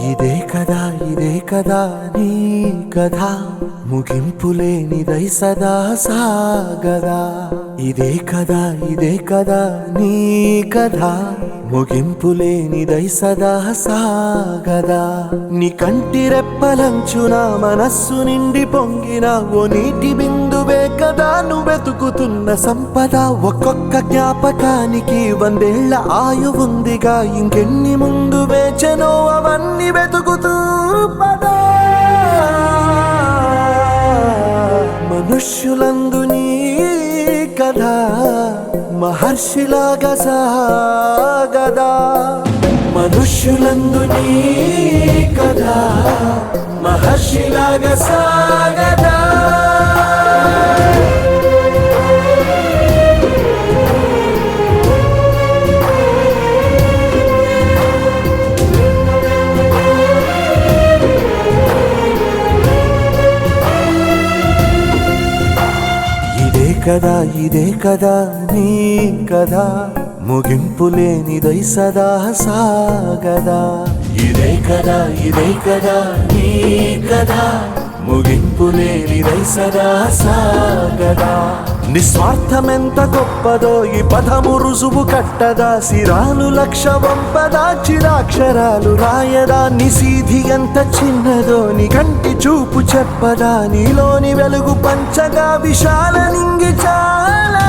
ఇదే కదా నీ కథ ముగింపులేనిదై సదా సాగదా. ఇదే కదా నీ కథ ముగింపులేనిదై సదా సాగదా. నీ కంటి రెప్పలంచున మనస్సు నిండి పొంగిన ఓ నీటి బిందువే కదా నువ్వెతుకుతున్న సంపద. ఒక్కొక్క జ్ఞాపకానికి 100 ఏళ్ల ఆయువుందిగా, ఇంకెన్ని ముందు వేచనో అవన్నీ వెతుకుతూ పదా. మనుష్యులందు నీ కథ మహర్షిలాగా సాగదా. మనుష్యులందు నీ కథ మహర్షిలాగా సాగదా. ఇదే కదా నీ కథ ముగింపులేనిదై సదా సాగదా. ఇదే కదా నీ కథ ముగింపులేనిదై సదా సాగదా. నిస్వార్థమెంత గొప్పదో ఈ పదము రుజువు కట్టదా. సిరాలు 1,00,000 వంపదా, చిరాక్షరాలు రాయదా. నిశీధి ఎంత చిన్నదో నీ కంటి చూపు చెప్పదా. నీలోని వెలుగు పంచగా విశాల నింగి చాలా